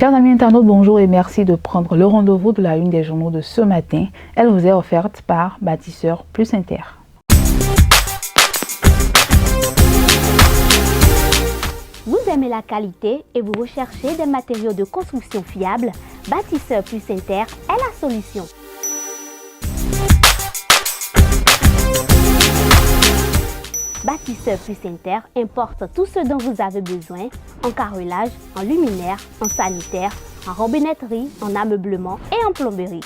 Chers amis internautes, bonjour et merci de prendre le rendez-vous de la une des journaux de ce matin. Elle vous est offerte par Bâtisseur Plus Inter. Vous aimez la qualité et vous recherchez des matériaux de construction fiables? Bâtisseur Plus Inter est la solution. Bâtisseur Plus Inter importe tout ce dont vous avez besoin en carrelage, en luminaire, en sanitaire, en robinetterie, en ameublement et en plomberie.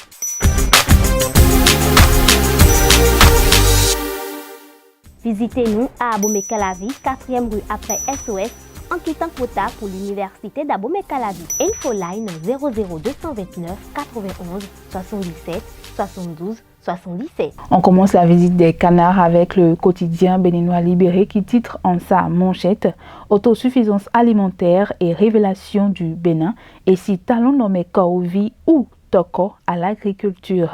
Visitez-nous à Abomey-Calavi, 4e rue après SOS, en quittant Kota pour l'université d'Abomey-Calavi. Infoline 00229 91 77 72 77. On commence la visite des canards avec le quotidien béninois Libéré qui titre en sa manchette « Autosuffisance alimentaire et révélation du Bénin » et si talon nommé Kouvi ou Toko à l'agriculture.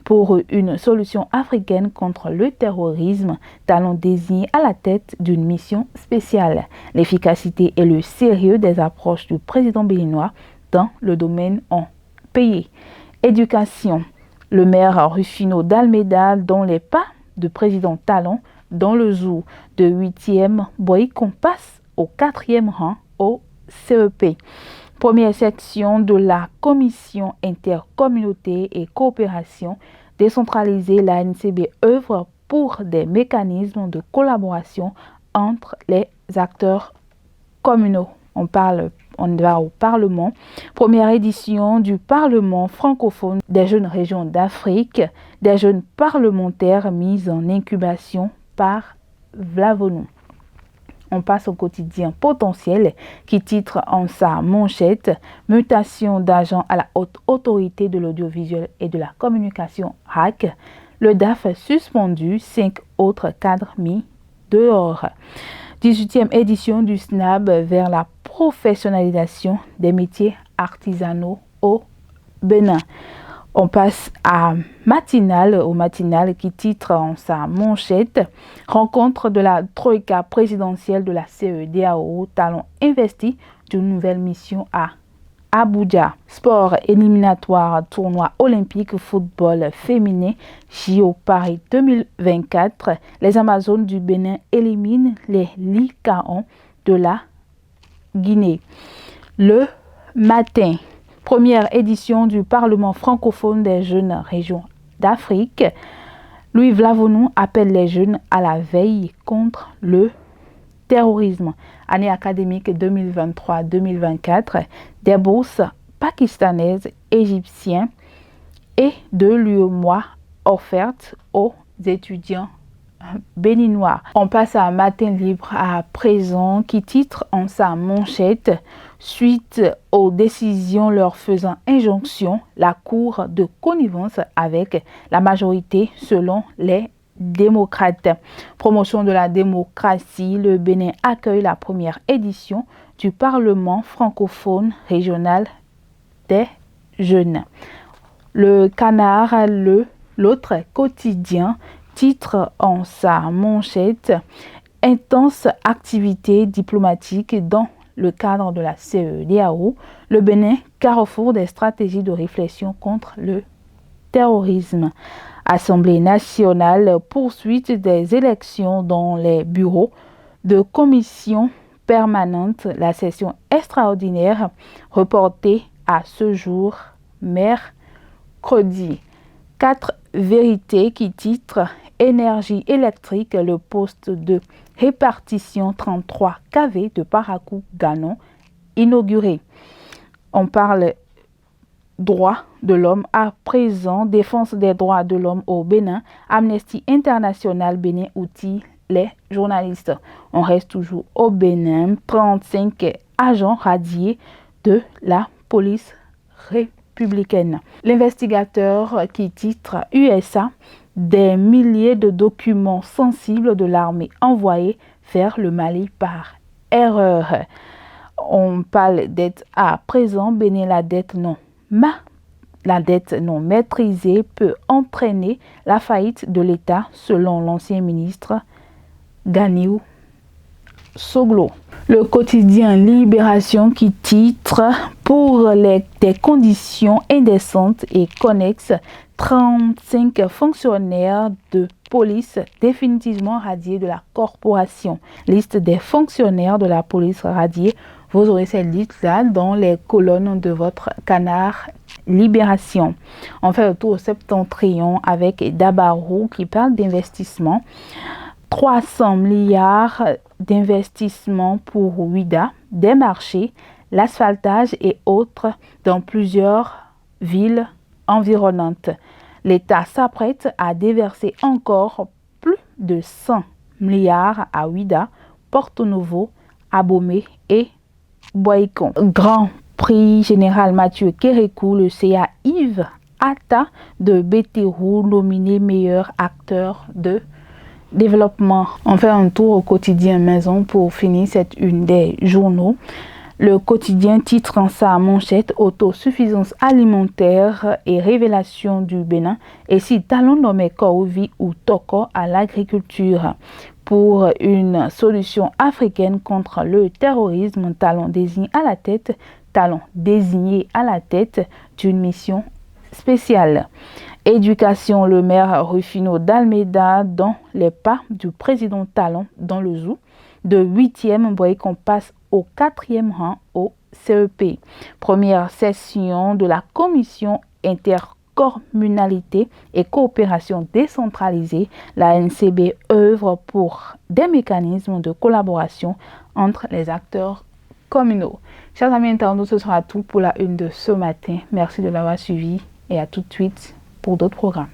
Pour une solution africaine contre le terrorisme, Talon désigné à la tête d'une mission spéciale. L'efficacité et le sérieux des approches du président béninois dans le domaine ont payé. Éducation. Le maire Rufino d'Almeida dans les pas de président Talon dans le zoo de 8e Boïcon passe au 4e rang au CEP. Première section de la Commission intercommunauté et coopération décentralisée, la NCB œuvre pour des mécanismes de collaboration entre les acteurs communaux. On va au Parlement. Première édition du Parlement francophone des jeunes régions d'Afrique, des jeunes parlementaires mis en incubation par Vlavonou. On passe au quotidien Potentiel qui titre en sa manchette « Mutation d'agents à la haute autorité de l'audiovisuel et de la communication RAC ». Le DAF suspendu, 5 autres cadres mis dehors. 18e édition du SNAB vers la professionnalisation des métiers artisanaux au Bénin. On passe au matinal qui titre en sa manchette « Rencontre de la Troïka présidentielle de la CEDEAO, Talon investi d'une nouvelle mission à Abuja. Sport éliminatoire, tournoi olympique, football féminin, JO Paris 2024. Les Amazones du Bénin éliminent les Lycaons de la Guinée. Le matin. Première édition du Parlement francophone des jeunes régions d'Afrique. Louis Vlavonou appelle les jeunes à la veille contre le terrorisme. Année académique 2023-2024, des bourses pakistanaises, égyptiennes et de l'UEMOA offertes aux étudiants béninois. On passe à Matin Libre à présent qui titre en sa manchette « Suite aux décisions leur faisant injonction, la Cour de connivence avec la majorité selon les démocrates. Promotion de la démocratie, le Bénin accueille la première édition du Parlement francophone régional des jeunes. Le Canard, l'autre quotidien, titre en sa manchette « Intense activité diplomatique dans le cadre de la CEDEAO, le Bénin, carrefour des stratégies de réflexion contre le terrorisme. Assemblée nationale, poursuite des élections dans les bureaux de commission permanente, la session extraordinaire reportée à ce jour, mercredi. 4 vérités qui titrent énergie électrique, le poste de répartition 33 kV de Parakou-Ganon inauguré. On parle droits de l'homme à présent, défense des droits de l'homme au Bénin, Amnesty International Bénin outille les journalistes. On reste toujours au Bénin, 35 agents radiés de la police républicaine. L'investigateur qui titre USA, des milliers de documents sensibles de l'armée envoyés vers le Mali par erreur. On parle dette à présent, Bénin, la dette non maîtrisée peut entraîner la faillite de l'État selon l'ancien ministre Ganiou Soglo. Le quotidien Libération qui titre « Pour des conditions indécentes et connexes, 35 fonctionnaires de police définitivement radiés de la corporation ». Liste des fonctionnaires de la police radiés. Vous aurez cette liste-là dans les colonnes de votre canard Libération. On fait le tour septentrion avec Dabarou qui parle d'investissement. 300 milliards d'investissements pour Ouida, des marchés, l'asphaltage et autres dans plusieurs villes environnantes. L'État s'apprête à déverser encore plus de 100 milliards à Ouida, Porto Novo, Abomey et Boycon. Grand Prix général Mathieu Kérékou, le CA Yves Atta de Bétérou, nominé meilleur acteur de développement. On fait un tour au quotidien Maison pour finir cette une des journaux. Le quotidien titre en sa manchette « Autosuffisance alimentaire et révélation du Bénin » et si Talon nommé Kouvi ou Toko à l'agriculture. Pour une solution africaine contre le terrorisme, Talon désigné à la tête d'une mission spéciale. Éducation, le maire Rufino d'Almeida dans les pas du président Talon dans le zoo. De 8e, vous voyez qu'on passe au 4e rang au CEP. Première session de la commission intercommunalité et coopération décentralisée. La NCB œuvre pour des mécanismes de collaboration entre les acteurs communaux. Chers amis internautes, ce sera tout pour la une de ce matin. Merci de l'avoir suivi et à tout de suite pour d'autres programmes.